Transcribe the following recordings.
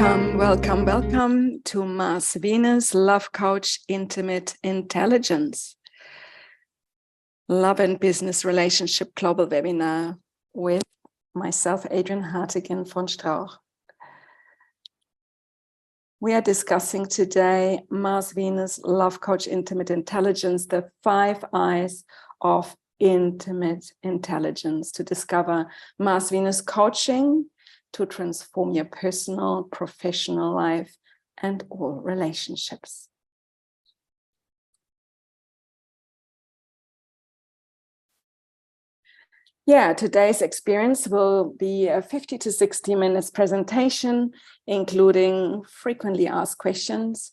Welcome to Mars Venus Love Coach Intimate Intelligence, Love and Business Relationship Global Webinar with myself, Adriane Hartigan-von Strauch. We are discussing today Mars Venus Love Coach Intimate Intelligence, the 5 Eyes of Intimate Intelligence, to discover Mars Venus coaching to transform your personal, professional life and all relationships. Yeah, today's experience will be a 50 to 60 minutes presentation, including frequently asked questions,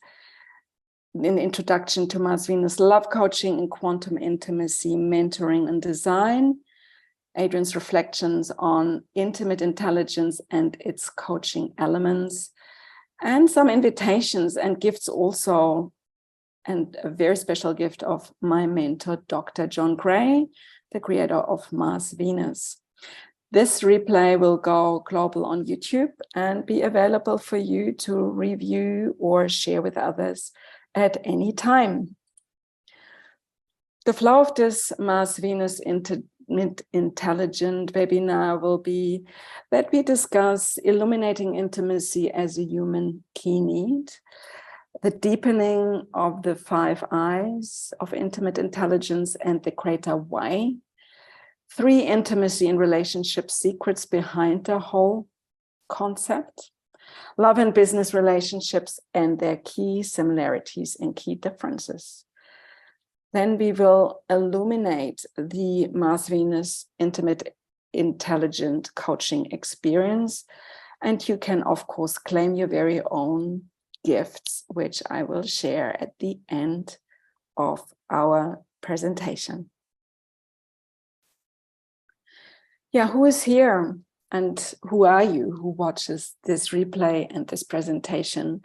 an introduction to Mars Venus love coaching and quantum intimacy, mentoring and design, Adriane's reflections on intimate intelligence and its coaching elements, and some invitations and gifts also, and a very special gift of my mentor, Dr. John Gray, the creator of Mars Venus. This replay will go global on YouTube and be available for you to review or share with others at any time. The flow of this Mars Venus Intelligent webinar will be that we discuss illuminating intimacy as a human key need, the deepening of the 5 eyes of intimate intelligence and the greater why, 3 intimacy and relationship secrets behind the whole concept, love and business relationships and their key similarities and key differences. Then we will illuminate the Mars Venus Intimate Intelligent Coaching Experience. And you can, of course, claim your very own gifts, which I will share at the end of our presentation. Yeah, who is here and who are you who watches this replay and this presentation?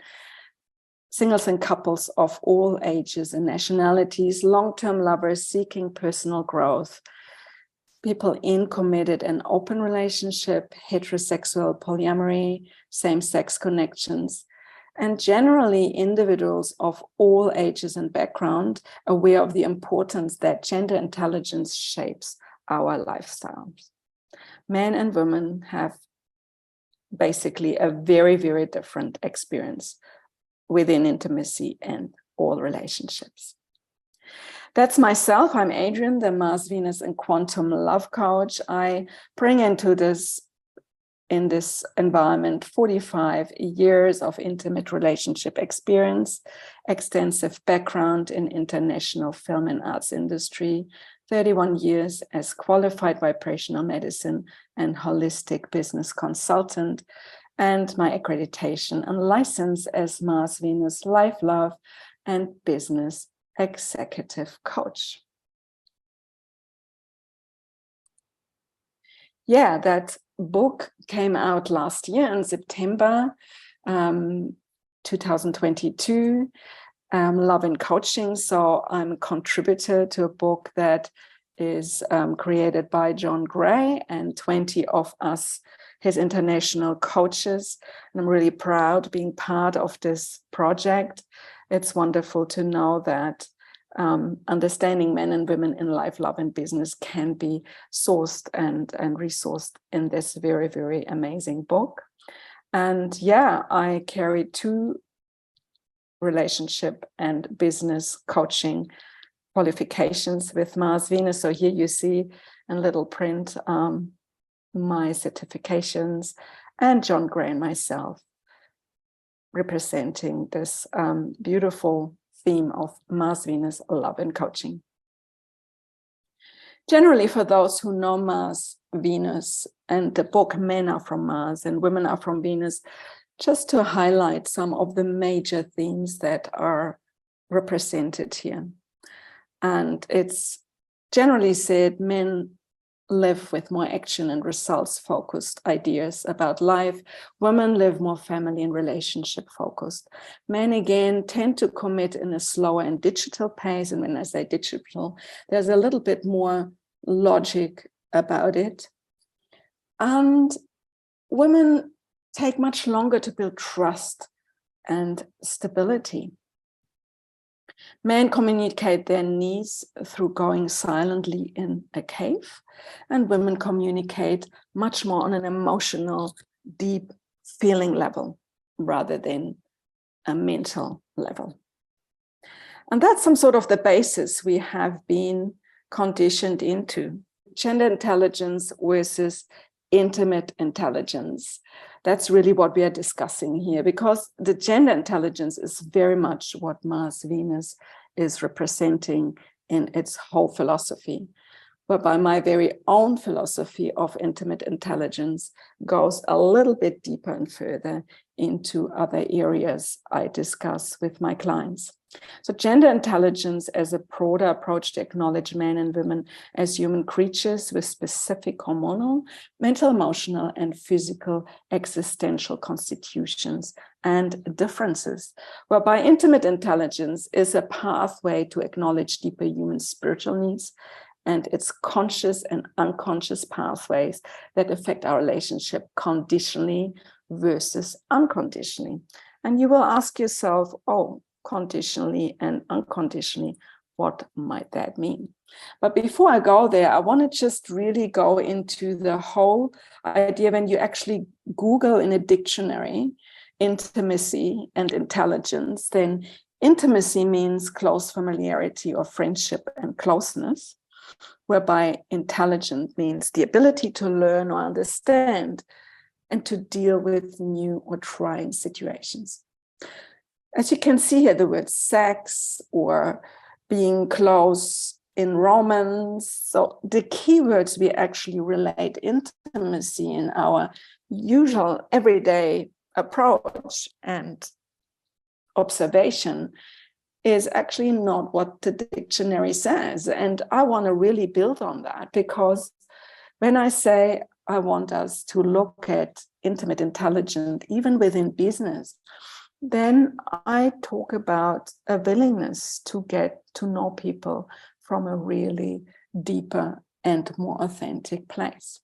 Singles and couples of all ages and nationalities, long-term lovers seeking personal growth, people in committed and open relationship, heterosexual polyamory, same-sex connections, and generally individuals of all ages and background aware of the importance that gender intelligence shapes our lifestyles. Men and women have basically a very, very different experience within intimacy and all relationships. That's myself. I'm Adriane, the Mars, Venus, and Quantum Love Coach. I bring into this, in this environment, 45 years of intimate relationship experience, extensive background in international film and arts industry, 31 years as qualified vibrational medicine and holistic business consultant, and my accreditation and license as Mars Venus Life, Love, and Business Executive Coach. Yeah, that book came out last year in September 2022, Love and Coaching. So I'm a contributor to a book that is created by John Gray and 20 of us, his international coaches. And I'm really proud being part of this project. It's wonderful to know that understanding men and women in life, love, and business can be sourced and resourced in this very, very amazing book. And yeah, I carry 2 relationship and business coaching qualifications with Mars Venus. So here you see in little print my certifications, and John Gray and myself representing this beautiful theme of Mars Venus love and coaching. Generally, for those who know Mars Venus and the book Men Are From Mars and Women Are From Venus, just to highlight some of the major themes that are represented here. And it's generally said men live with more action and results focused ideas about life. Women live more family and relationship focused. Men again tend to commit in a slower and digital pace. And when I say digital, there's a little bit more logic about it. And women take much longer to build trust and stability. Men communicate their needs through going silently in a cave, and women communicate much more on an emotional, deep feeling level rather than a mental level. And that's some sort of the basis we have been conditioned into. Gender intelligence versus intimate intelligence. That's really what we are discussing here, because the gender intelligence is very much what Mars Venus is representing in its whole philosophy. Whereby my very own philosophy of intimate intelligence goes a little bit deeper and further into other areas I discuss with my clients. So gender intelligence as a broader approach to acknowledge men and women as human creatures with specific hormonal, mental, emotional, and physical existential constitutions and differences, whereby intimate intelligence is a pathway to acknowledge deeper human spiritual needs and its conscious and unconscious pathways that affect our relationship conditionally versus unconditionally. And you will ask yourself, oh, conditionally and unconditionally, what might that mean? But before I go there, I want to just really go into the whole idea. When you actually Google in a dictionary intimacy and intelligence, then intimacy means close familiarity or friendship and closeness, whereby intelligent means the ability to learn or understand and to deal with new or trying situations. As you can see here, the word sex or being close in romance. So the keywords we actually relate intimacy in our usual everyday approach and observation is actually not what the dictionary says. And I want to really build on that, because when I say I want us to look at intimate intelligence, even within business, then I talk about a willingness to get to know people from a really deeper and more authentic place.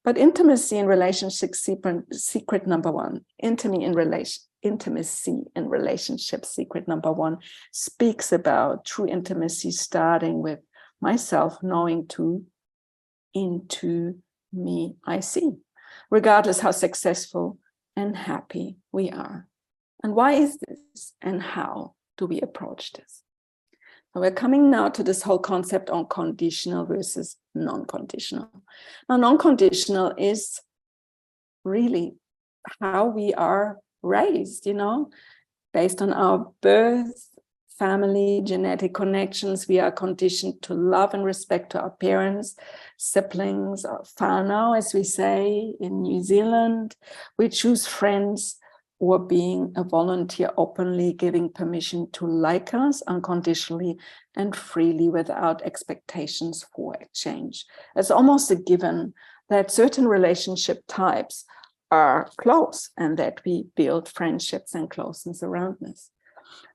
But intimacy in relationship, secret number one, intimacy in relationships, secret number one, speaks about true intimacy starting with myself knowing to, into me I see, regardless how successful and happy we are. And why is this? And how do we approach this? So we're coming now to this whole concept on conditional versus non-conditional. Now, non-conditional is really how we are raised, based on our birth, family, genetic connections. We are conditioned to love and respect to our parents, siblings, or whānau, as we say in New Zealand. We choose friends or being a volunteer, openly giving permission to like us unconditionally and freely without expectations for exchange. It's almost a given that certain relationship types are close and that we build friendships and closeness around us.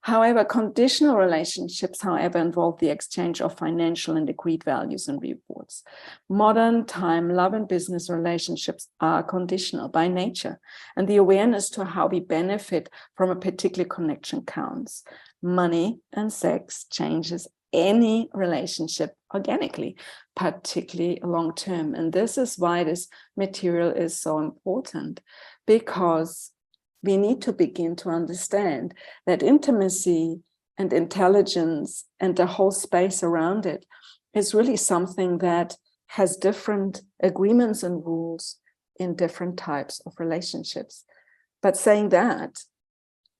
However, conditional relationships, involve the exchange of financial and agreed values and rewards. Modern time love and business relationships are conditional by nature, and the awareness to how we benefit from a particular connection counts. Money and sex changes any relationship organically, particularly long term. And this is why this material is so important, because we need to begin to understand that intimacy and intelligence and the whole space around it is really something that has different agreements and rules in different types of relationships. But saying that,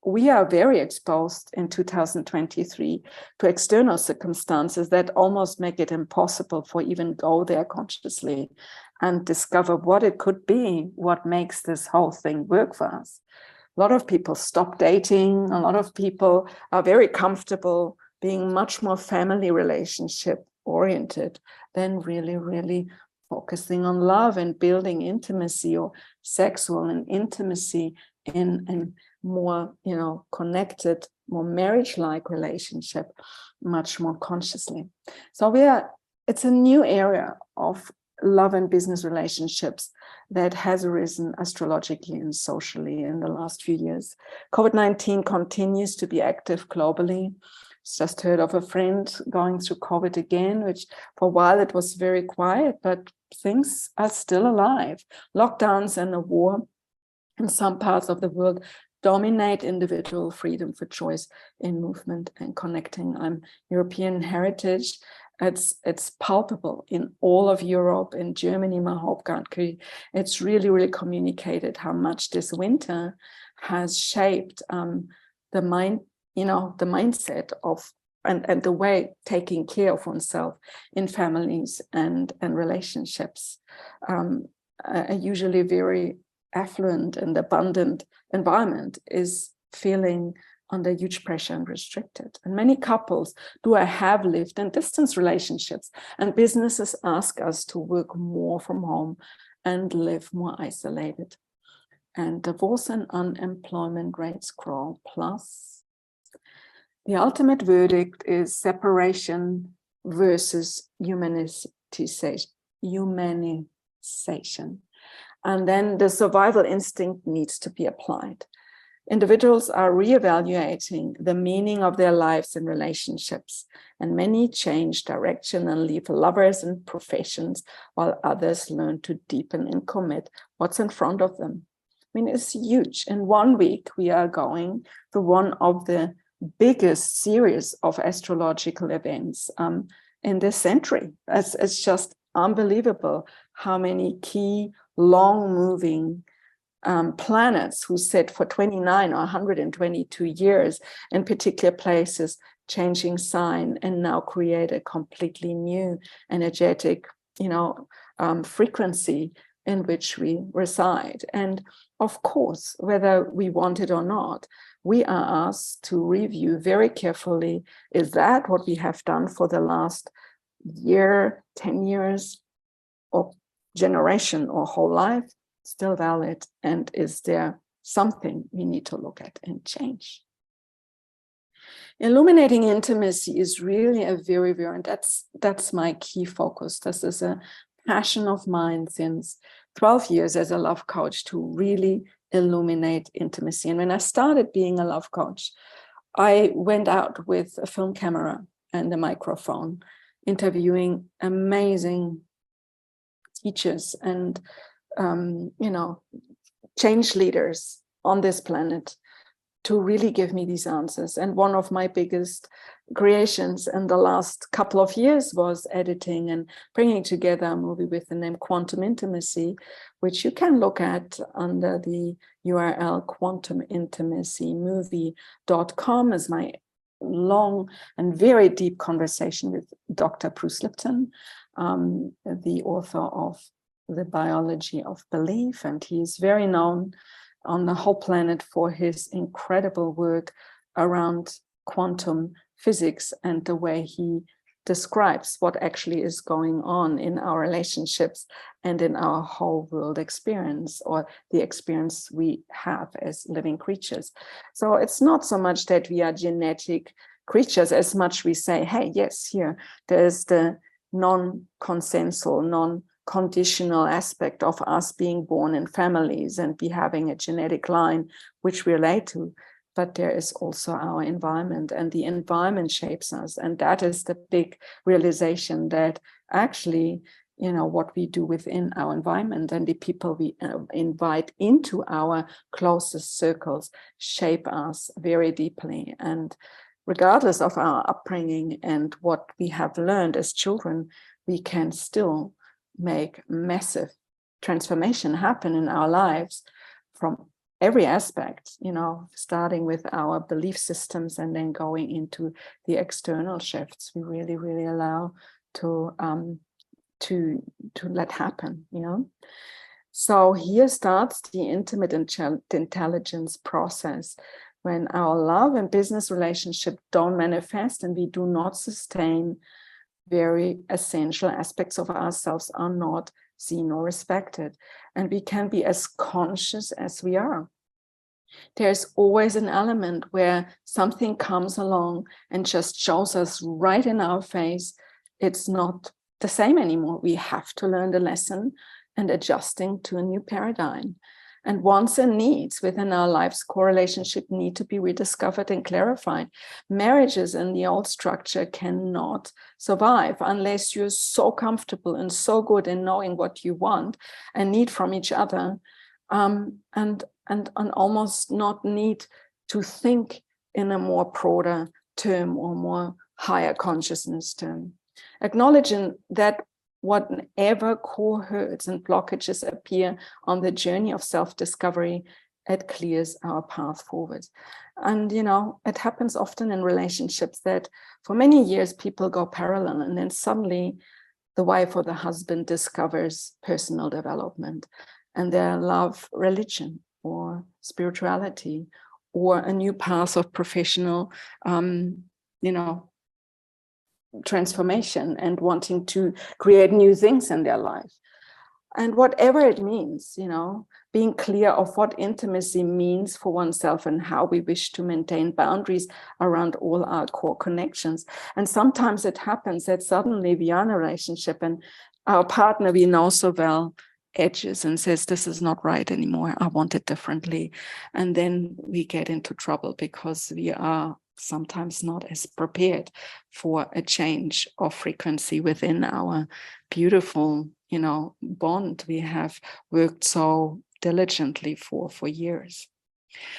we are very exposed in 2023 to external circumstances that almost make it impossible for even go there consciously and discover what it could be, what makes this whole thing work for us. A lot of people stop dating. A lot of people are very comfortable being much more family relationship oriented than really, really focusing on love and building intimacy or sexual and intimacy in a more, connected, more marriage-like relationship, much more consciously. So it's a new area of love and business relationships that has arisen astrologically and socially in the last few years. COVID-19 continues to be active globally. Just heard of a friend going through COVID again, which for a while it was very quiet, but things are still alive. Lockdowns and a war in some parts of the world dominate individual freedom for choice in movement and connecting. I'm European heritage. It's palpable in all of Europe, in Germany, my home country. It's really, really communicated how much this winter has shaped the mind, the mindset of and the way taking care of oneself in families and relationships. A usually very affluent and abundant environment is feeling under huge pressure and restricted. And many couples have lived in distance relationships, and businesses ask us to work more from home and live more isolated. And divorce and unemployment rates grow. Plus, the ultimate verdict is separation versus humanization. And then the survival instinct needs to be applied. Individuals are reevaluating the meaning of their lives and relationships, and many change direction and leave lovers and professions, while others learn to deepen and commit what's in front of them. I mean, it's huge. In 1 week, we are going through one of the biggest series of astrological events in this century. It's just unbelievable how many key, long-moving planets who sit for 29 or 122 years in particular places, changing sign, and now create a completely new energetic, frequency in which we reside. And of course, whether we want it or not, we are asked to review very carefully, is that what we have done for the last year, 10 years, or generation, or whole life still valid? And is there something we need to look at and change? Illuminating intimacy is really a very, very, and that's my key focus. This is a passion of mine since 12 years as a love coach, to really illuminate intimacy. And when I started being a love coach, I went out with a film camera and a microphone, interviewing amazing teachers and change leaders on this planet to really give me these answers. And one of my biggest creations in the last couple of years was editing and bringing together a movie with the name Quantum Intimacy, which you can look at under the URL quantumintimacymovie.com, as my long and very deep conversation with Dr. Bruce Lipton, the author of The Biology of Belief. And he is very known on the whole planet for his incredible work around quantum physics and the way he describes what actually is going on in our relationships and in our whole world experience, or the experience we have as living creatures. So it's not so much that we are genetic creatures as much we say, hey, yes, here, there's the non-consensual, non-conditional aspect of us being born in families and be having a genetic line which we relate to. But there is also our environment, and the environment shapes us. And that is the big realization that actually, what we do within our environment and the people we invite into our closest circles shape us very deeply. And regardless of our upbringing and what we have learned as children, we can still make massive transformation happen in our lives from every aspect, starting with our belief systems and then going into the external shifts we really, really allow to let happen, So here starts the intimate intelligence process, when our love and business relationship don't manifest and we do not sustain, very essential aspects of ourselves are not seen or respected, and we can be as conscious as we are. There's always an element where something comes along and just shows us right in our face, it's not the same anymore. We have to learn the lesson and adjusting to a new paradigm. And wants and needs within our lives, core relationship need to be rediscovered and clarified. Marriages in the old structure cannot survive unless you're so comfortable and so good in knowing what you want and need from each other, and almost not need to think in a more broader term or more higher consciousness term. Acknowledging that whatever core hurts and blockages appear on the journey of self-discovery, it clears our path forward. And, you know, it happens often in relationships that for many years people go parallel, and then suddenly the wife or the husband discovers personal development and their love religion or spirituality or a new path of professional, transformation and wanting to create new things in their life. And whatever it means, you know, being clear of what intimacy means for oneself and how we wish to maintain boundaries around all our core connections. And sometimes it happens that suddenly we are in a relationship and our partner we know so well edges and says, this is not right anymore, I want it differently. And then we get into trouble because we are sometimes not as prepared for a change of frequency within our beautiful, you know, bond we have worked so diligently for years.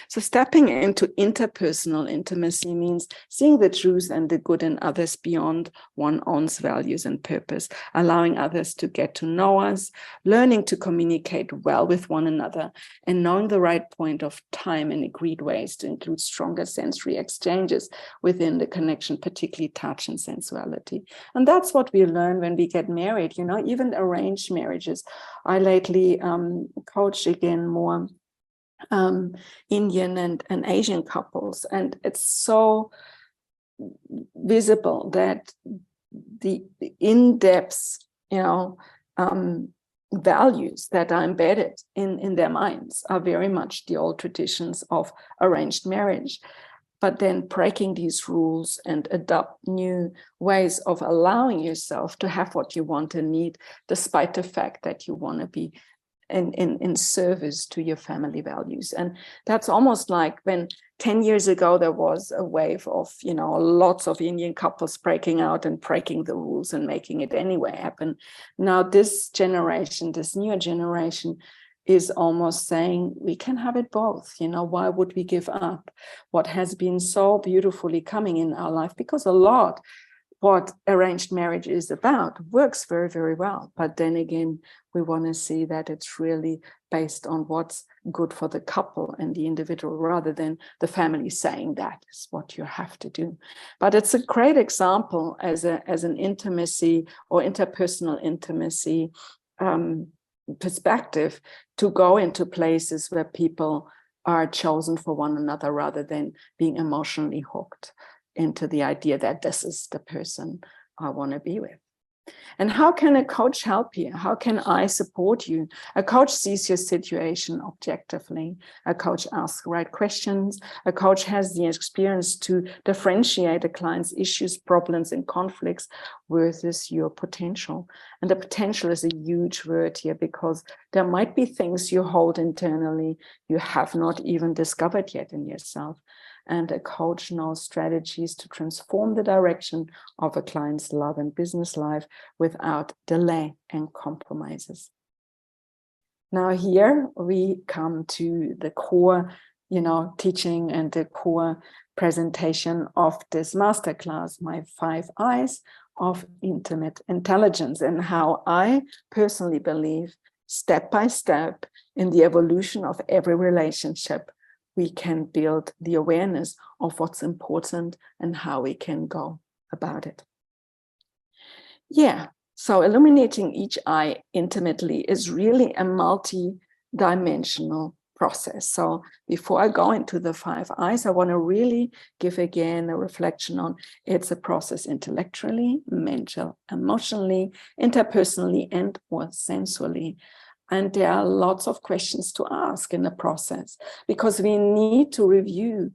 So stepping into interpersonal intimacy means seeing the truth and the good in others beyond one's own values and purpose, allowing others to get to know us, learning to communicate well with one another, and knowing the right point of time in agreed ways to include stronger sensory exchanges within the connection, particularly touch and sensuality. And that's what we learn when we get married, you know, even arranged marriages. I lately coach again more Indian and Asian couples, and it's so visible that the in-depth, values that are embedded in their minds are very much the old traditions of arranged marriage. But then breaking these rules and adopt new ways of allowing yourself to have what you want and need, despite the fact that you want to be in service to your family values. And that's almost like when 10 years ago there was a wave of, lots of Indian couples breaking out and breaking the rules and making it anyway happen. Now this generation, this newer generation, is almost saying we can have it both. Why would we give up what has been so beautifully coming in our life? Because a lot what arranged marriage is about works very, very well. But then again, we want to see that it's really based on what's good for the couple and the individual, rather than the family saying that is what you have to do. But it's a great example as an intimacy or interpersonal intimacy perspective to go into places where people are chosen for one another rather than being emotionally hooked into the idea that this is the person I want to be with. And how can a coach help you? How can I support you? A coach sees your situation objectively. A coach asks the right questions. A coach has the experience to differentiate a client's issues, problems, and conflicts versus your potential. And the potential is a huge word here, because there might be things you hold internally you have not even discovered yet in yourself. And a coach knows strategies to transform the direction of a client's love and business life without delay and compromises. Now here we come to the core, teaching and the core presentation of this masterclass, my 5 eyes of intimate intelligence, and how I personally believe step by step in the evolution of every relationship, we can build the awareness of what's important and how we can go about it. Yeah, so illuminating each eye intimately is really a multi-dimensional process. So before I go into the 5 eyes, I want to really give again a reflection on it's a process intellectually, mental, emotionally, interpersonally, and or sensually. And there are lots of questions to ask in the process, because we need to review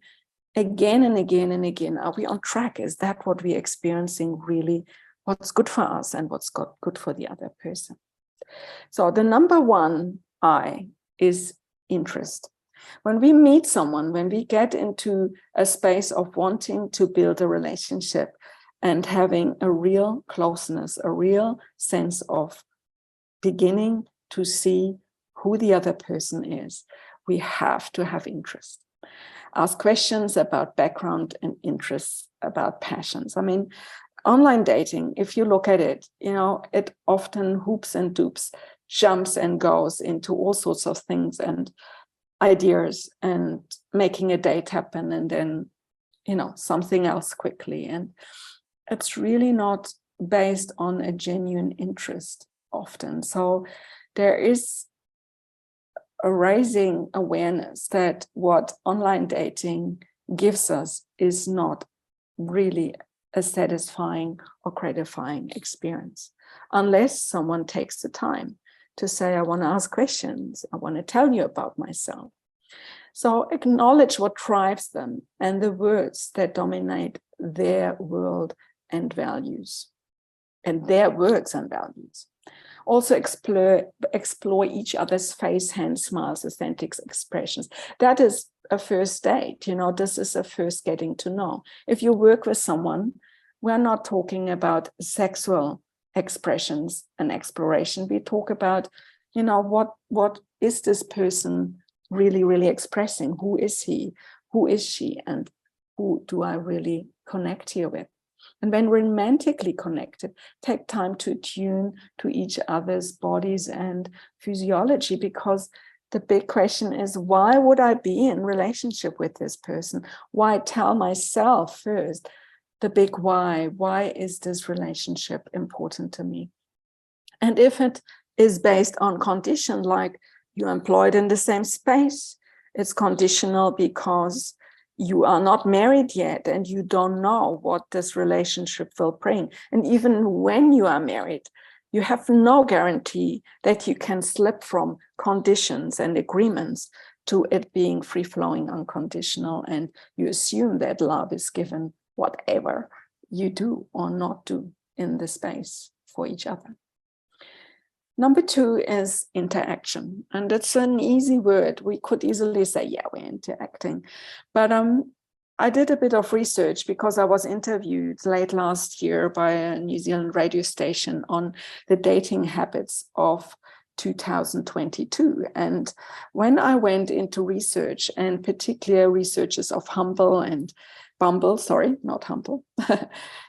again and again and again. Are we on track? Is that what we're experiencing really what's good for us and what's good for the other person. So the number one I is interest. When we meet someone, when we get into a space of wanting to build a relationship and having a real closeness, a real sense of beginning to see who the other person is, we have to have interest. Ask questions about background and interests, about passions. I mean, online dating, if you look at it, you know, it often hoops and doops, jumps and goes into all sorts of things and ideas and making a date happen and then, you know, something else quickly. And it's really not based on a genuine interest often. So there is a raising awareness that what online dating gives us is not really a satisfying or gratifying experience, unless someone takes the time to say, I want to ask questions, I want to tell you about myself. So acknowledge what drives them and the words that dominate their world and values, and their words and values. Also explore each other's face, hands, smiles, authentic expressions. That is a first date. You know, this is a first getting to know. If you work with someone, we're not talking about sexual expressions and exploration. We talk about, you know, what is this person really expressing? Who is he? Who is she? And who do I really connect here with? And when romantically connected, take time to tune to each other's bodies and physiology, because the big question is, why would I be in relationship with this person? Why tell myself first the big why? Why is this relationship important to me? And if it is based on condition, like you're employed in the same space, it's conditional because you are not married yet and you don't know what this relationship will bring. And even when you are married, you have no guarantee that you can slip from conditions and agreements to it being free-flowing, unconditional, and you assume that love is given whatever you do or not do in the space for each other. Number two is interaction. And it's an easy word. We could easily say, yeah, we're interacting. But I did a bit of research because I was interviewed late last year by a New Zealand radio station on the dating habits of 2022. And when I went into research, and particular researches of Humble and Bumble, sorry, not Humble,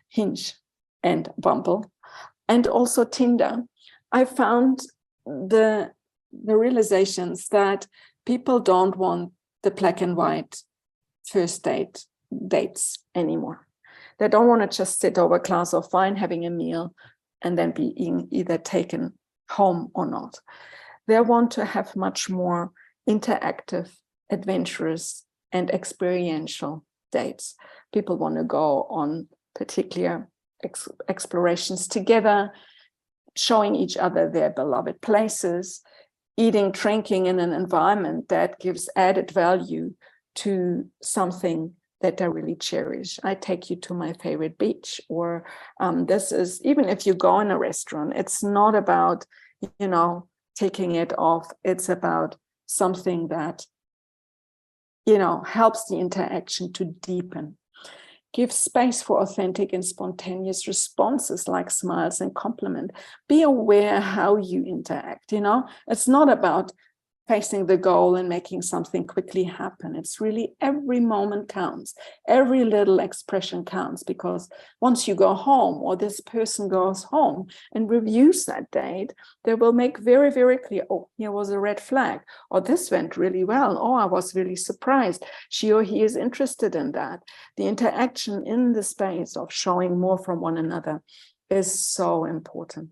Hinge and Bumble, and also Tinder, I found the realizations that people don't want the black and white first dates anymore. They don't want to just sit over a glass of wine, having a meal, and then being either taken home or not. They want to have much more interactive, adventurous, and experiential dates. People want to go on particular explorations together, showing each other their beloved places, eating, drinking in an environment that gives added value to something that they really cherish. I take you to my favorite beach, or this is, even if you go in a restaurant, it's not about, you know, taking it off. It's about something that, you know, helps the interaction to deepen. Give space for authentic and spontaneous responses like smiles and compliment. Be aware how you interact, you know. It's not about facing the goal and making something quickly happen. It's really every moment counts. Every little expression counts, because once you go home or this person goes home and reviews that date, they will make very, very clear, oh, here was a red flag, or this went really well, oh, I was really surprised. She or he is interested in that. The interaction in the space of showing more from one another is so important.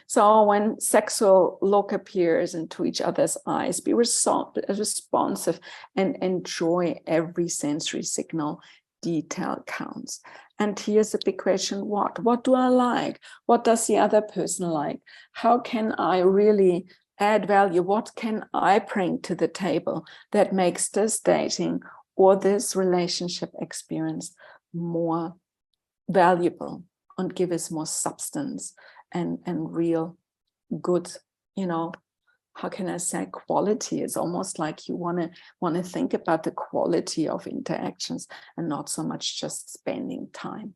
So when sexual look appears into each other's eyes, be responsive and enjoy every sensory signal. Detail counts. And here's a big question: what do I like? What does the other person like? How can I really add value? What can I bring to the table that makes this dating or this relationship experience more valuable and give us more substance and real good, how can I say, quality. It's almost like you want to think about the quality of interactions and not so much just spending time.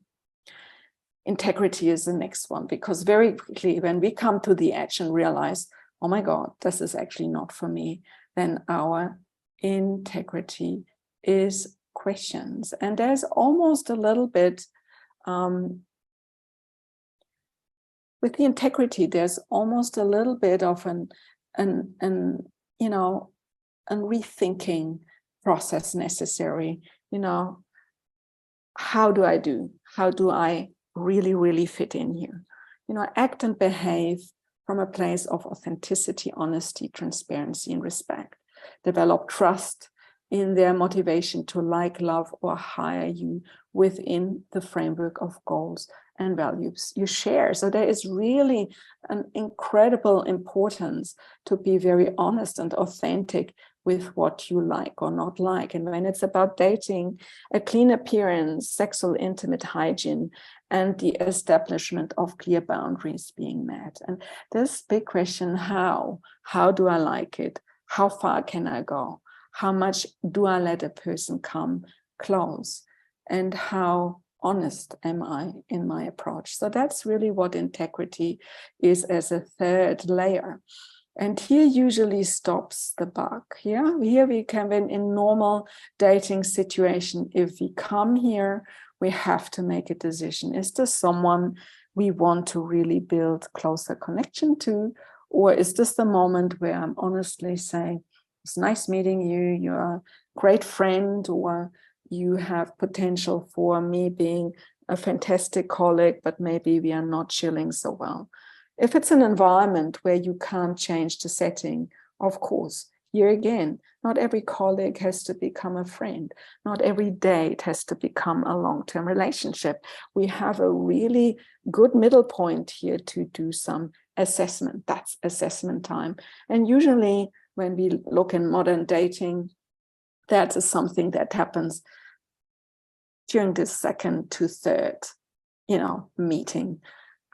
Integrity is the next one, because very quickly when we come to the edge and realize, oh my God, this is actually not for me, then our integrity is questions. And there's almost a little bit, with the integrity, there's almost a little bit of a rethinking process necessary. How do I really fit in here? Act and behave from a place of authenticity, honesty, transparency, and respect. Develop trust in their motivation to like, love, or hire you within the framework of goals and values you share. So there is really an incredible importance to be very honest and authentic with what you like or not like. And when it's about dating, a clean appearance, sexual intimate hygiene, and the establishment of clear boundaries being met. And this big question, how do I like it? How far can I go? How much do I let a person come close? And how honest am I in my approach? So that's really what integrity is as a third layer. And here usually stops the buck. Here we can, in normal dating situation, if we come here, we have to make a decision. Is this someone we want to really build closer connection to? Or is this the moment where I'm honestly saying, it's nice meeting you, you're a great friend, or you have potential for me being a fantastic colleague, but maybe we are not chilling so well. If it's an environment where you can't change the setting, of course, here again, not every colleague has to become a friend. Not every date has to become a long-term relationship. We have a really good middle point here to do some assessment. That's assessment time. And usually when we look in modern dating, that is something that happens during the second to third, meeting.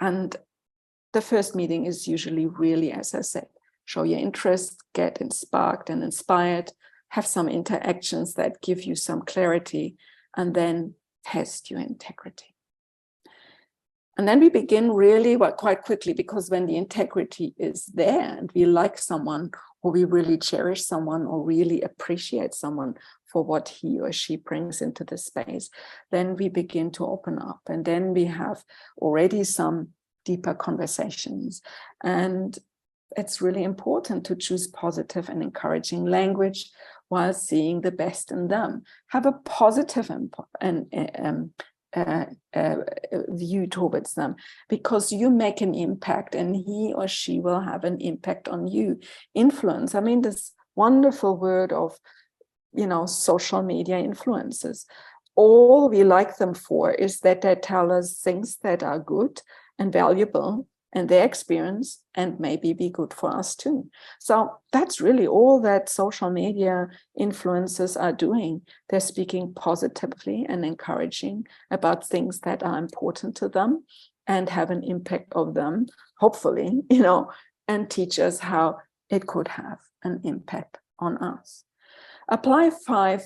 And the first meeting is usually really, as I said, show your interest, get sparked and inspired, have some interactions that give you some clarity, and then test your integrity. And then we begin really quite quickly, because when the integrity is there and we like someone, or we really cherish someone, or really appreciate someone for what he or she brings into the space, then we begin to open up. And then we have already some deeper conversations. And it's really important to choose positive and encouraging language while seeing the best in them. Have a positive view towards them, because you make an impact and he or she will have an impact on you. Influence, I mean, this wonderful word of, social media influencers. All we like them for is that they tell us things that are good and valuable and their experience, and maybe be good for us too. So that's really all that social media influencers are doing. They're speaking positively and encouraging about things that are important to them and have an impact on them, hopefully, and teach us how it could have an impact on us. Apply 5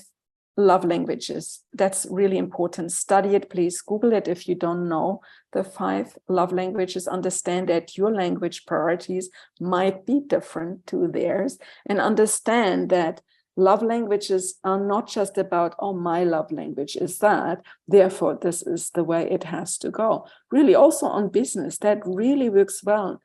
love languages. That's really important. Study it, please. Google it if you don't know the 5 love languages. Understand that your language priorities might be different to theirs, and understand that love languages are not just about, oh, my love language is that, therefore this is the way it has to go. Really, also on business, that really works well.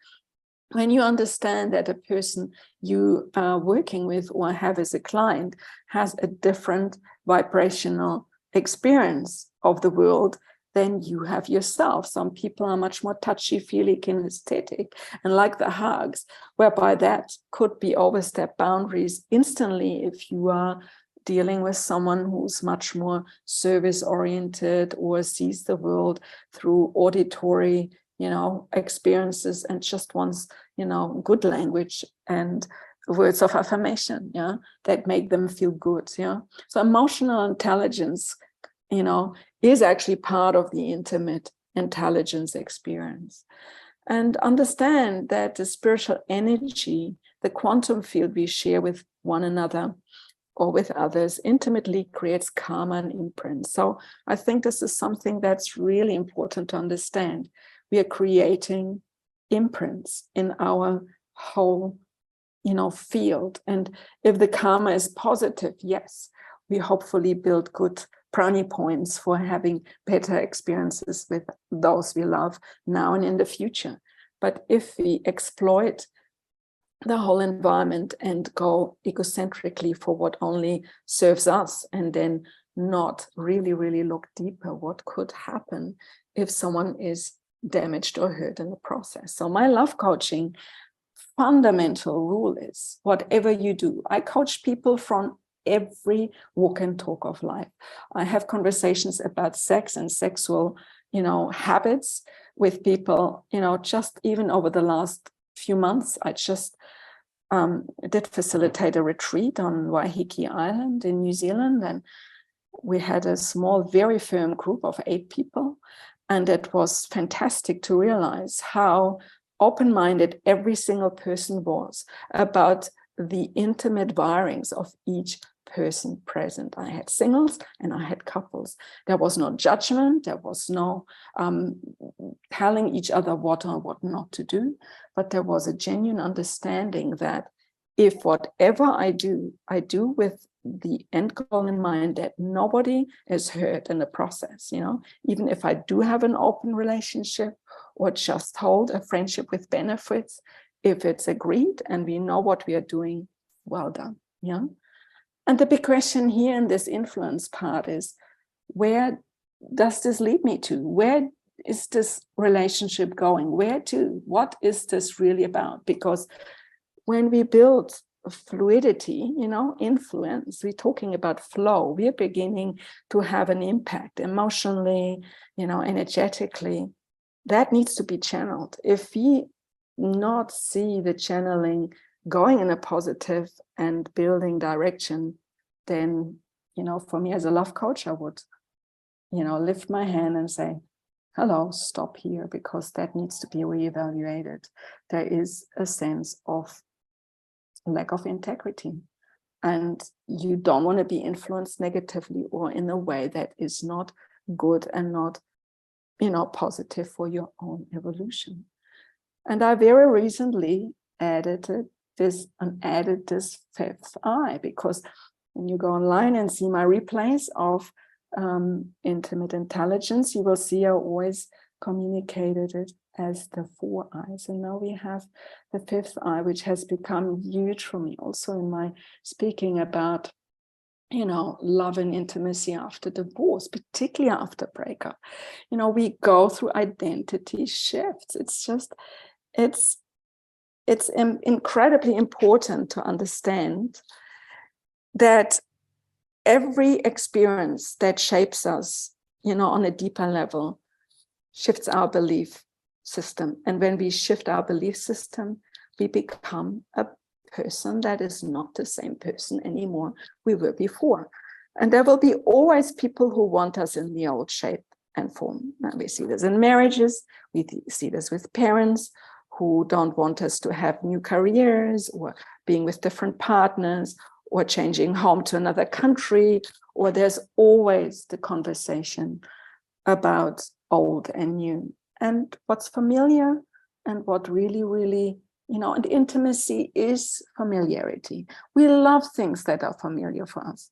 When you understand that a person you are working with or have as a client has a different vibrational experience of the world than you have yourself. Some people are much more touchy-feely, kinesthetic, and like the hugs, whereby that could be overstep boundaries instantly if you are dealing with someone who's much more service-oriented or sees the world through auditory experiences and just wants, good language and words of affirmation, that make them feel good, So emotional intelligence, is actually part of the intimate intelligence experience. And understand that the spiritual energy, the quantum field we share with one another or with others, intimately creates karma and imprint. So I think this is something that's really important to understand. We are creating imprints in our whole, field. And if the karma is positive, yes, we hopefully build good brownie points for having better experiences with those we love now and in the future. But if we exploit the whole environment and go egocentrically for what only serves us, and then not really look deeper, what could happen if someone is damaged or hurt in the process? So my love coaching fundamental rule is, whatever you do, I coach people from every walk and talk of life. I have conversations about sex and sexual, habits with people, just even over the last few months. I just did facilitate a retreat on Waiheke Island in New Zealand, and we had a small, very firm group of 8 people, and it was fantastic to realize how open-minded every single person was about the intimate wirings of each person present. I had singles and I had couples. There was no judgment. There was no telling each other what or what not to do. But there was a genuine understanding that if whatever I do with the end goal in mind, that nobody is hurt in the process, even if I do have an open relationship or just hold a friendship with benefits, if it's agreed and we know what we are doing, well done. And the big question here in this influence part is, where does this lead me to? Where is this relationship going? Where to? What is this really about? Because when we build fluidity, influence, we're talking about flow. We're beginning to have an impact emotionally, energetically. That needs to be channeled. If we not see the channeling going in a positive and building direction, then, for me as a love coach, I would, lift my hand and say, hello, stop here, because that needs to be reevaluated. There is a sense of lack of integrity, and you don't want to be influenced negatively or in a way that is not good and not, positive for your own evolution. And I very recently added this 5th eye, because when you go online and see my replays of intimate intelligence, you will see I always communicated it as the 4 eyes. And now we have the 5th eye, which has become huge for me also in my speaking about, love and intimacy after divorce, particularly after breakup. We go through identity shifts. It's incredibly important to understand that every experience that shapes us, on a deeper level, shifts our belief system. And when we shift our belief system, we become a person that is not the same person anymore we were before. And there will be always people who want us in the old shape and form. Now, we see this in marriages, we see this with parents who don't want us to have new careers or being with different partners or changing home to another country, or there's always the conversation about old and new and what's familiar and what really, and intimacy is familiarity. We love things that are familiar for us.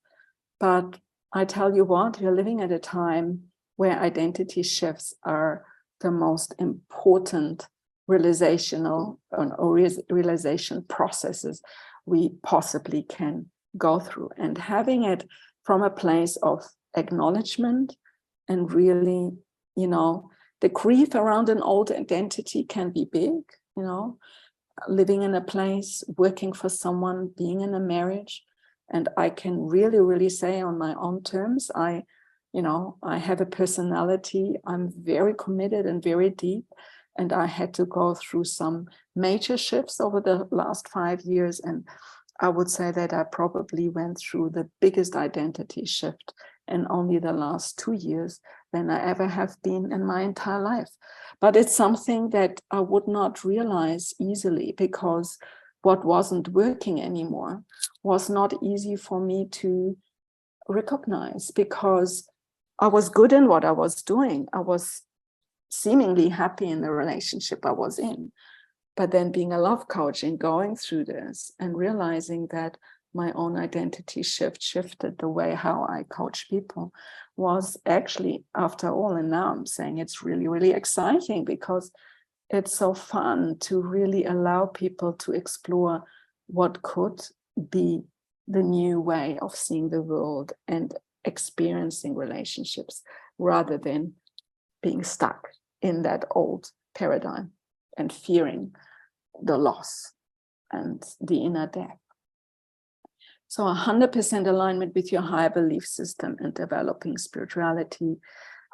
But I tell you what, we're living at a time where identity shifts are the most important realization processes we possibly can go through. And having it from a place of acknowledgement and really, the grief around an old identity can be big, living in a place, working for someone, being in a marriage. And I can really say on my own terms, I have a personality, I'm very committed and very deep. And I had to go through some major shifts over the last 5 years. And I would say that I probably went through the biggest identity shift in only the last 2 years than I ever have been in my entire life. But it's something that I would not realize easily, because what wasn't working anymore was not easy for me to recognize, because I was good in what I was doing. I was seemingly happy in the relationship I was in. But then being a love coach and going through this and realizing that my own identity shifted the way how I coach people was actually, after all, and now I'm saying it's really, really exciting, because it's so fun to really allow people to explore what could be the new way of seeing the world and experiencing relationships, rather than being stuck in that old paradigm and fearing the loss and the inner death. So 100% alignment with your higher belief system and developing spirituality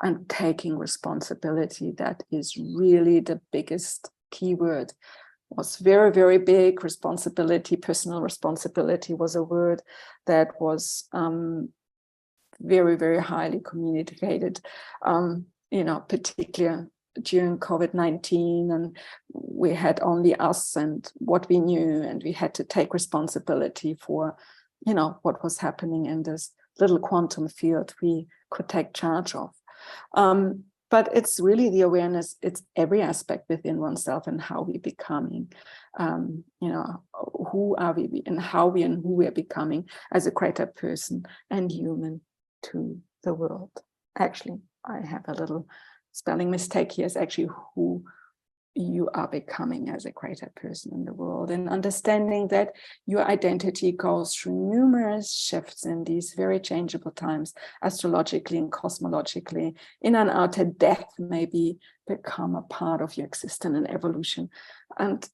and taking responsibility. That is really the biggest keyword. Was very, very big. Responsibility, personal responsibility was a word that was very, very highly communicated, particularly during COVID-19, and we had only us and what we knew, and we had to take responsibility for, what was happening in this little quantum field we could take charge of. But it's really the awareness, it's every aspect within oneself and how we're becoming, who are we and how we and who we're becoming as a greater person and human to the world. Actually, I have a little spelling mistake here. Is actually who you are becoming as a greater person in the world, and understanding that your identity goes through numerous shifts in these very changeable times, astrologically and cosmologically. In and out, death maybe become a part of your existence and evolution. And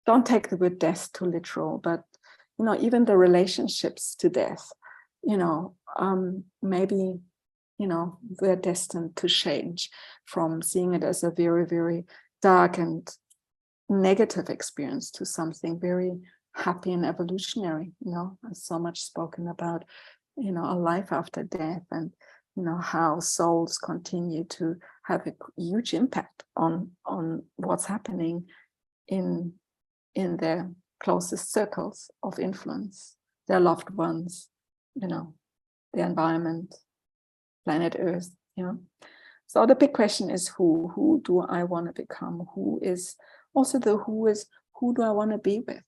don't take the word death too literal, but even the relationships to death, maybe we're destined to change from seeing it as a very, very dark and negative experience to something very happy and evolutionary. So much spoken about, a life after death, and how souls continue to have a huge impact on what's happening in their closest circles of influence, their loved ones, the environment, planet Earth. So the big question is who do I want to become? Who is also who do I want to be with?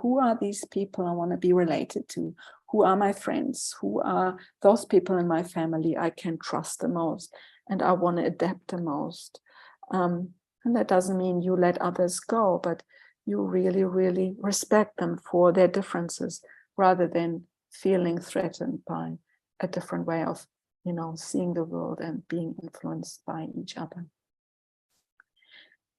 Who are these people I want to be related to? Who are my friends? Who are those people in my family I can trust the most and I want to adapt the most? And that doesn't mean you let others go, but you really, really respect them for their differences, rather than feeling threatened by a different way of seeing the world and being influenced by each other.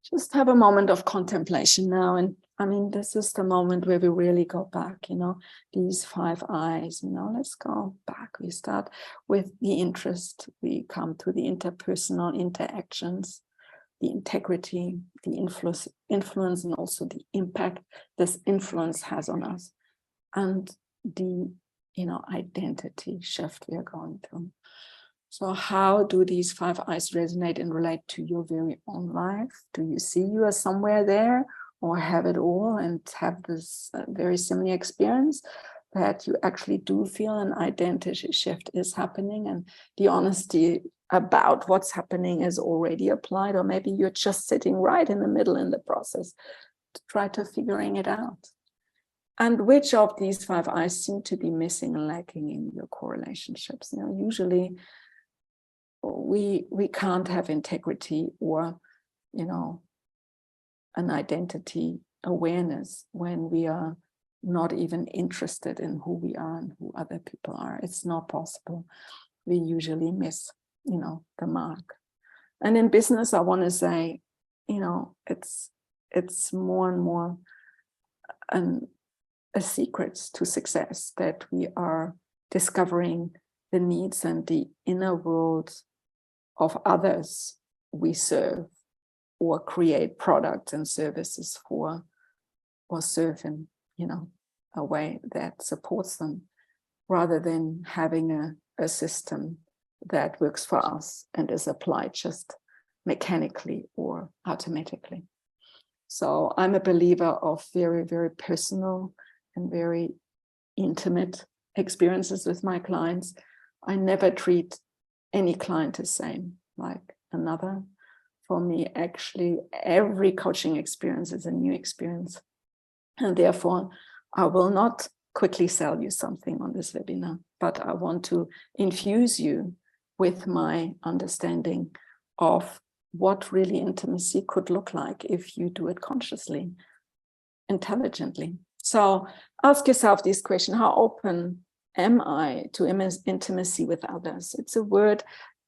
Just have a moment of contemplation now. And this is the moment where we really go back, these 5 eyes, let's go back. We start with the interest. We come to the interpersonal interactions, the integrity, the influence, and also the impact this influence has on us, and the identity shift we are going through. So how do these 5 eyes resonate and relate to your very own life? Do you see you as somewhere there, or have it all and have this very similar experience that you actually do feel an identity shift is happening, and the honesty about what's happening is already applied, or maybe you're just sitting right in the middle in the process to try to figuring it out? And which of these 5 eyes seem to be missing and lacking in your core relationships? Usually we can't have integrity or, an identity awareness when we are not even interested in who we are and who other people are. It's not possible. We usually miss, the mark. And in business, I want to say, it's more and more a secret to success that we are discovering the needs and the inner world of others we serve or create products and services for, or serve in, a way that supports them, rather than having a system that works for us and is applied just mechanically or automatically. So I'm a believer of very, very personal and very intimate experiences with my clients. I never treat any client the same like another. For me, actually, every coaching experience is a new experience. And therefore, I will not quickly sell you something on this webinar, but I want to infuse you with my understanding of what really intimacy could look like if you do it consciously, intelligently. So ask yourself this question: how open am I to intimacy with others? It's a word,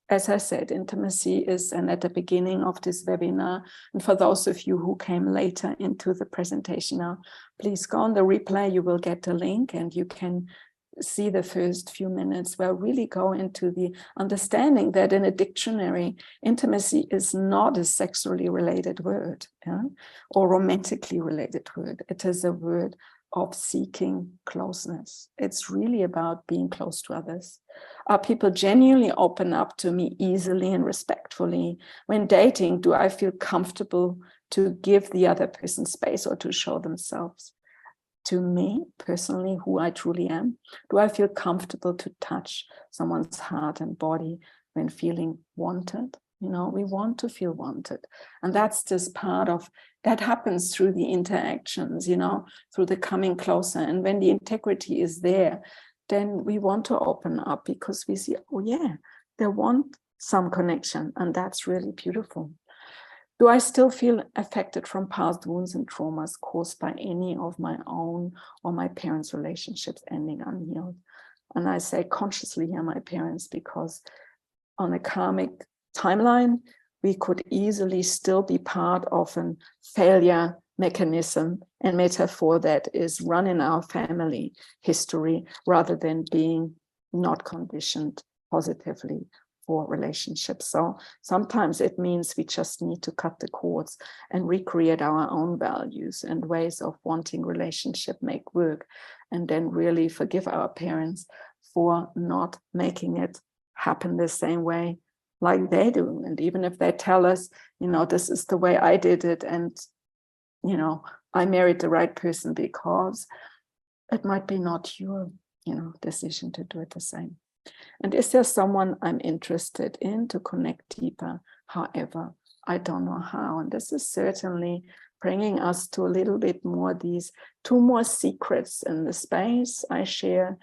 as I said, intimacy is, and at the beginning of this webinar, and for those of you who came later into the presentation now, please go on the replay, you will get the link and you can see the first few minutes where I really go into the understanding that in a dictionary, intimacy is not a sexually related word, or romantically related word. It is a word of seeking closeness. It's really about being close to others. Are people genuinely open up to me easily and respectfully? When dating, do I feel comfortable to give the other person space or to show themselves to me personally, who I truly am? Do I feel comfortable to touch someone's heart and body when feeling wanted? You know, we want to feel wanted. And that's just part of, that happens through the interactions, you know, through the coming closer. And when the integrity is there, then we want to open up because we see, oh yeah, they want some connection. And that's really beautiful. Do I still feel affected from past wounds and traumas caused by any of my own or my parents' relationships ending unhealed? And I say consciously here my parents, because on a karmic timeline, we could easily still be part of a failure mechanism and metaphor that is run in our family history rather than being not conditioned positively for relationships. So sometimes it means we just need to cut the cords and recreate our own values and ways of wanting relationship make work, and then really forgive our parents for not making it happen the same way like they do. And even if they tell us, you know, this is the way I did it, and, you know, I married the right person, because it might be not your, you know, decision to do it the same. And is there someone I'm interested in to connect deeper? However, I don't know how. And this is certainly bringing us to a little bit more these two more secrets in the space I share.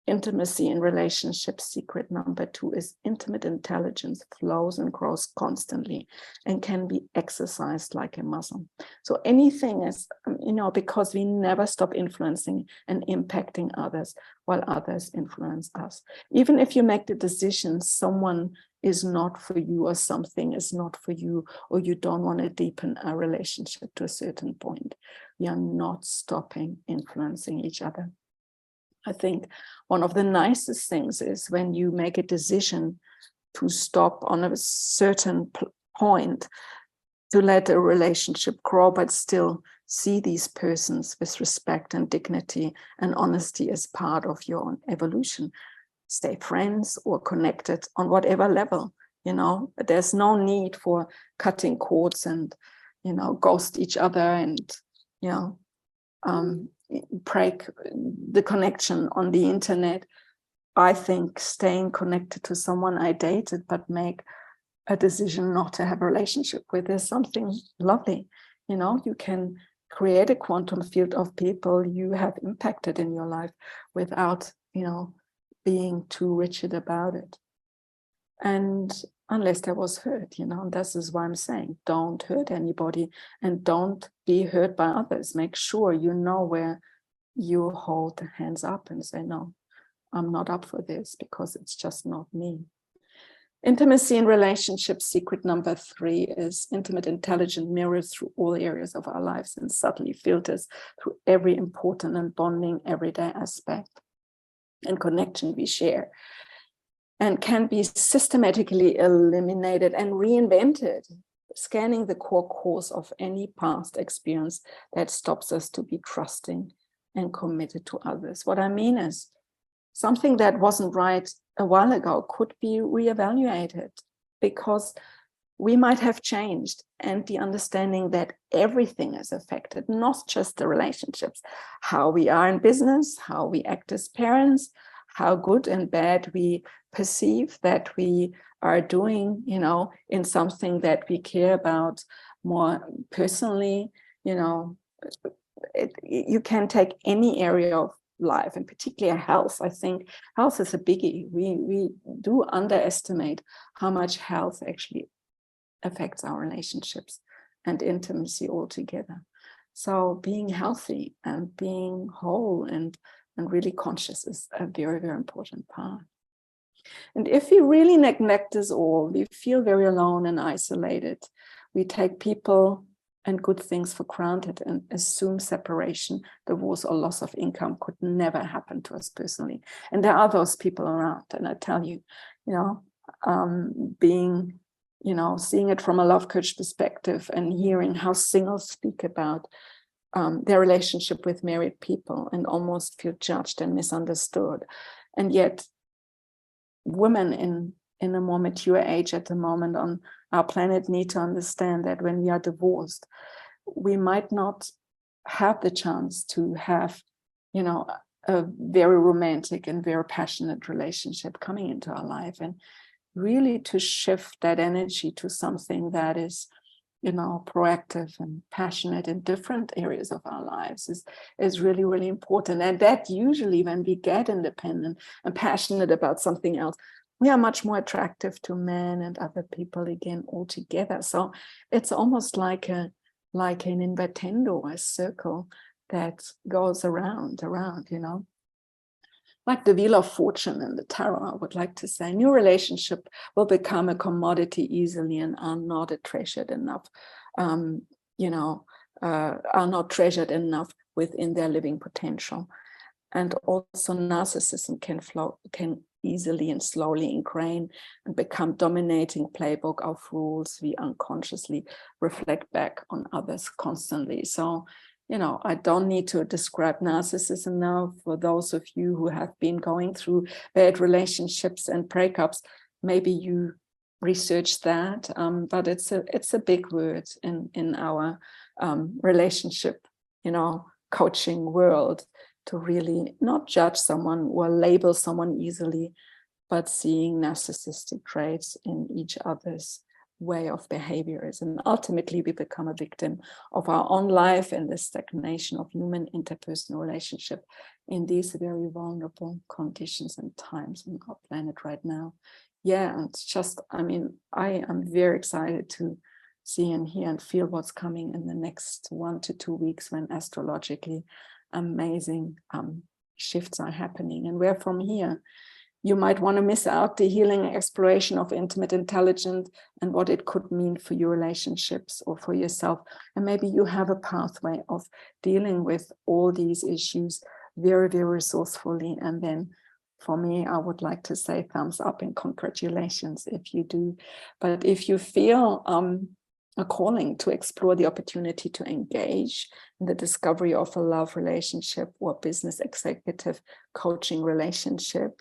Intimacy in relationships, secret number 2 is intimate intelligence flows and grows constantly and can be exercised like a muscle. So anything is, you know, because we never stop influencing and impacting others while others influence us. Even if you make the decision someone is not for you or something is not for you, or you don't want to deepen a relationship to a certain point, we are not stopping influencing each other. I think one of the nicest things is when you make a decision to stop on a certain point, to let a relationship grow, but still see these persons with respect and dignity and honesty as part of your own evolution. Stay friends or connected on whatever level, you know. There's no need for cutting cords and, you know, ghost each other and, you know, break the connection on the internet. I think staying connected to someone I dated but make a decision not to have a relationship with is something lovely. You know, you can create a quantum field of people you have impacted in your life without, you know, being too rigid about it. And unless there was hurt, you know, this is why I'm saying don't hurt anybody and don't be hurt by others. Make sure you know where you hold the hands up and say, no, I'm not up for this because it's just not me. Intimacy in relationships, secret number 3 is intimate intelligence mirrors through all areas of our lives and subtly filters through every important and bonding everyday aspect and connection we share, and can be systematically eliminated and reinvented, scanning the core cause of any past experience that stops us to be trusting and committed to others. What I mean is something that wasn't right a while ago could be reevaluated, because we might have changed, and the understanding that everything is affected, not just the relationships, how we are in business, how we act as parents, how good and bad we perceive that we are doing, you know, in something that we care about more personally. You know, you can take any area of life, and particularly health. I think health is a biggie. We do underestimate how much health actually affects our relationships and intimacy altogether. So being healthy and being whole and really conscious is a very, very important part. And if we really neglect this all, we feel very alone and isolated. We take people and good things for granted and assume separation, divorce, or loss of income could never happen to us personally. And there are those people around. And I tell you, you know, being, you know, seeing it from a love coach perspective and hearing how singles speak about their relationship with married people and almost feel judged and misunderstood. And yet women in a more mature age at the moment on our planet need to understand that when we are divorced, we might not have the chance to have, you know, a very romantic and very passionate relationship coming into our life, and really to shift that energy to something that is, you know, proactive and passionate in different areas of our lives is really, really important. And that usually when we get independent and passionate about something else, we are much more attractive to men and other people again altogether. So it's almost like an invertendo, a circle that goes around, you know. Like the Wheel of Fortune in the tarot, I would like to say, new relationship will become a commodity easily and are not treasured enough, you know, are not treasured enough within their living potential. And also narcissism can easily and slowly ingrain and become dominating playbook of rules we unconsciously reflect back on others constantly. So, you know, I don't need to describe narcissism now. For those of you who have been going through bad relationships and breakups, maybe you research that, but it's a big word in our relationship, you know, coaching world, to really not judge someone or label someone easily, but seeing narcissistic traits in each other's way of behaviors. And ultimately we become a victim of our own life and the stagnation of human interpersonal relationship in these very vulnerable conditions and times on our planet right now. Yeah, and it's just, I mean, I am very excited to see and hear and feel what's coming in the next 1 to 2 weeks, when astrologically amazing shifts are happening. And where from here, you might want to miss out the healing exploration of intimate intelligence and what it could mean for your relationships or for yourself. And maybe you have a pathway of dealing with all these issues very, very resourcefully. And then for me, I would like to say thumbs up and congratulations if you do. But if you feel a calling to explore the opportunity to engage in the discovery of a love relationship or business executive coaching relationship,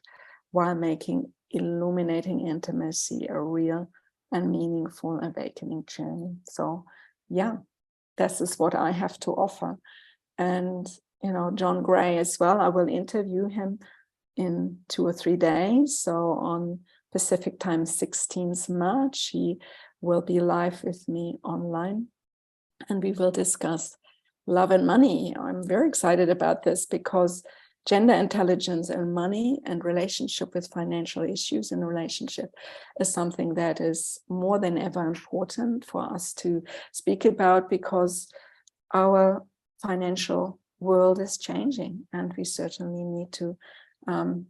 while making illuminating intimacy a real and meaningful awakening journey. So yeah, this is what I have to offer. And, you know, John Gray as well, I will interview him in 2 or 3 days. So on Pacific time, 16th March, he will be live with me online, and we will discuss love and money. I'm very excited about this because gender intelligence and money and relationship with financial issues in a relationship is something that is more than ever important for us to speak about, because our financial world is changing and we certainly need to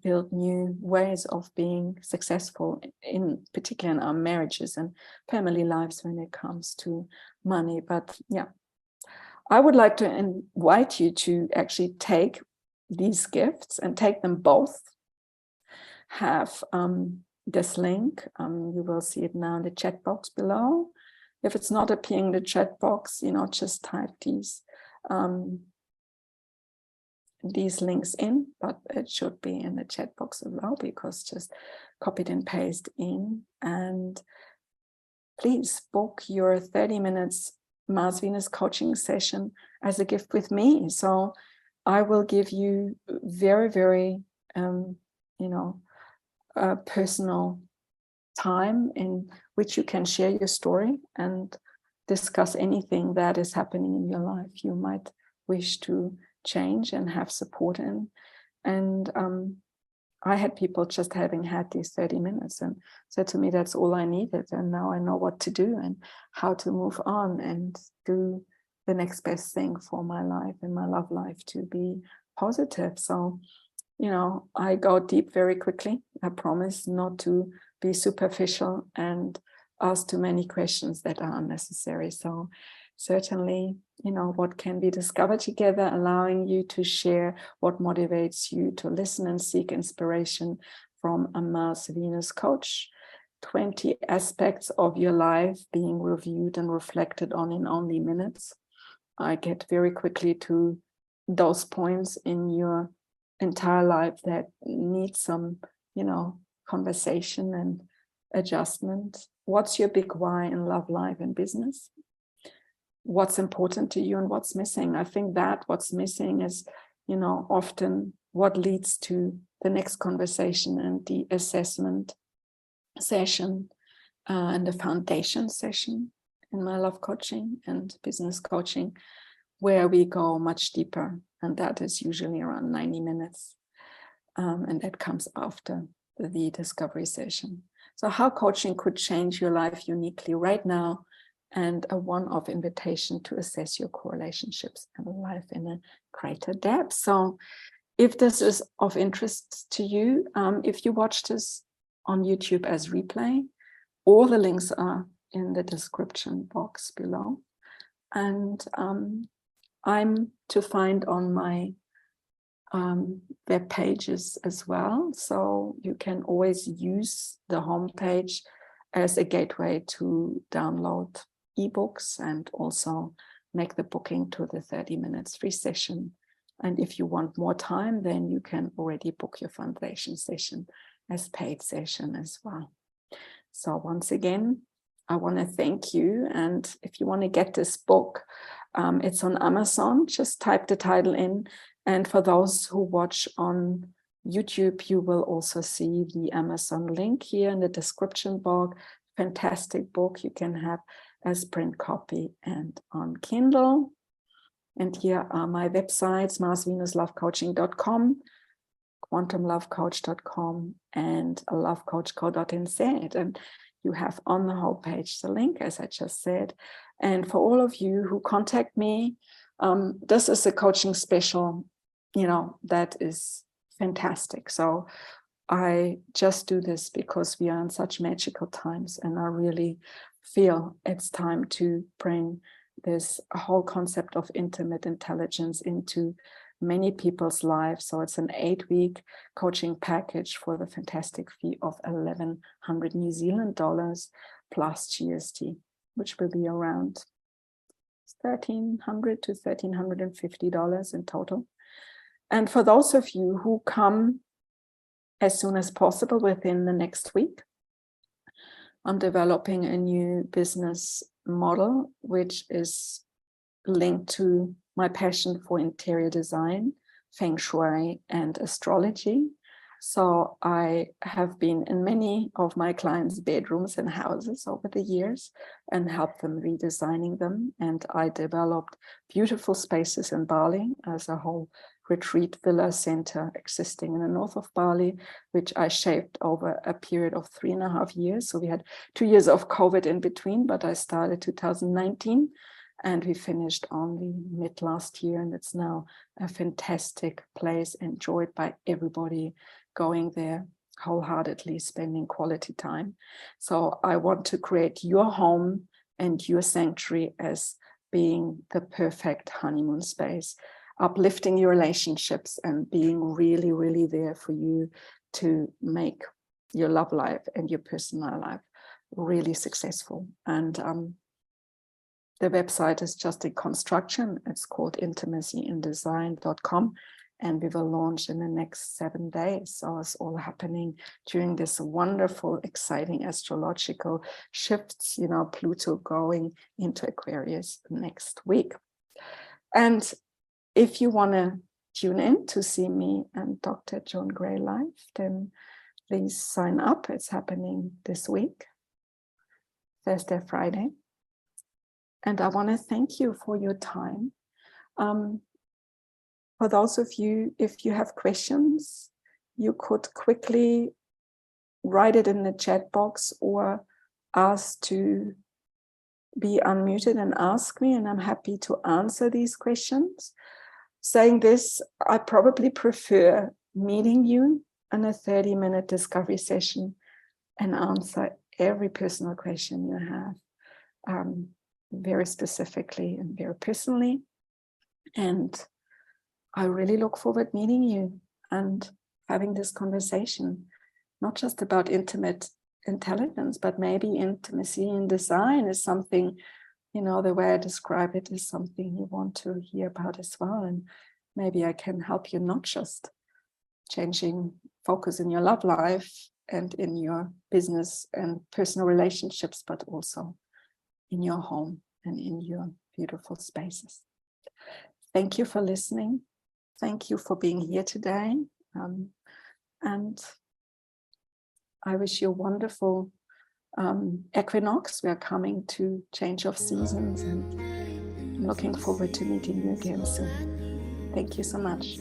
build new ways of being successful, in particular in our marriages and family lives when it comes to money. But yeah, I would like to invite you to actually take these gifts and take them both. Have this link, you will see it now in the chat box below. If it's not appearing in the chat box, you know, just type these these links in, but it should be in the chat box as well, because just copy and paste in. And please book your 30 minutes Mars Venus coaching session as a gift with me. So I will give you very, very, personal time in which you can share your story and discuss anything that is happening in your life you might wish to change and have support in. And I had people just having had these 30 minutes and said to me, that's all I needed. And now I know what to do and how to move on and do the next best thing for my life and my love life to be positive. So, I go deep very quickly. I promise not to be superficial and ask too many questions that are unnecessary. So certainly, what can be discovered together, allowing you to share what motivates you to listen and seek inspiration from a Mars Venus coach. 20 aspects of your life being reviewed and reflected on in only minutes. I get very quickly to those points in your entire life that need some, conversation and adjustment. What's your big why in love, life, and business? What's important to you and what's missing? I think that what's missing is, often what leads to the next conversation and the assessment session and the foundation session in my love coaching and business coaching, where we go much deeper. And that is usually around 90 minutes. And that comes after the discovery session. So how coaching could change your life uniquely right now, and a one-off invitation to assess your core relationships and life in a greater depth. So if this is of interest to you, if you watch this on YouTube as replay, all the links are in the description box below. And I'm to find on my web pages as well. So you can always use the homepage as a gateway to download ebooks and also make the booking to the 30 minutes free session. And if you want more time, then you can already book your foundation session as paid session as well. So once again, I want to thank you. And if you want to get this book, it's on Amazon. Just type the title in. And for those who watch on YouTube, you will also see the Amazon link here in the description box. Fantastic book you can have as print copy and on Kindle. And here are my websites, marsvenuslovecoaching.com, quantumlovecoach.com, and lovecoachco.nz. And you have on the homepage the link, as I just said. And for all of you who contact me, this is a coaching special, that is fantastic. So I just do this because we are in such magical times, and I really feel it's time to bring this whole concept of intimate intelligence into many people's lives. So it's an 8-week coaching package for the fantastic fee of 1,100 New Zealand dollars plus GST, which will be around $1,300 to $1,350 in total. And for those of you who come as soon as possible within the next week, I'm developing a new business model, which is linked to my passion for interior design, feng shui, and astrology. So I have been in many of my clients' bedrooms and houses over the years and helped them redesigning them. And I developed beautiful spaces in Bali as a whole retreat villa center existing in the north of Bali, which I shaped over a period of 3.5 years. So we had 2 years of COVID in between, but I started 2019 and we finished only mid last year. And it's now a fantastic place, enjoyed by everybody going there wholeheartedly, spending quality time. So I want to create your home and your sanctuary as being the perfect honeymoon space, uplifting your relationships and being really, really there for you to make your love life and your personal life really successful. And the website is just in construction. It's called intimacyindesign.com. and we will launch in the next 7 days. So it's all happening during this wonderful, exciting astrological shifts, you know, Pluto going into Aquarius next week. And if you want to tune in to see me and Dr. Joan Gray live, then please sign up. It's happening this week, Thursday, Friday. And I want to thank you for your time. For those of you, if you have questions, you could quickly write it in the chat box or ask to be unmuted and ask me, and I'm happy to answer these questions. Saying this, I probably prefer meeting you in a 30-minute discovery session and answer every personal question you have, very specifically and very personally. And I really look forward to meeting you and having this conversation, not just about intimate intelligence, but maybe intimacy in design is something, you know, the way I describe it is something you want to hear about as well. And maybe I can help you not just changing focus in your love life and in your business and personal relationships, but also in your home and in your beautiful spaces. Thank you for listening. Thank you for being here today. And I wish you a wonderful equinox. We are coming to change of seasons, and I'm looking forward to meeting you again soon. Thank you so much.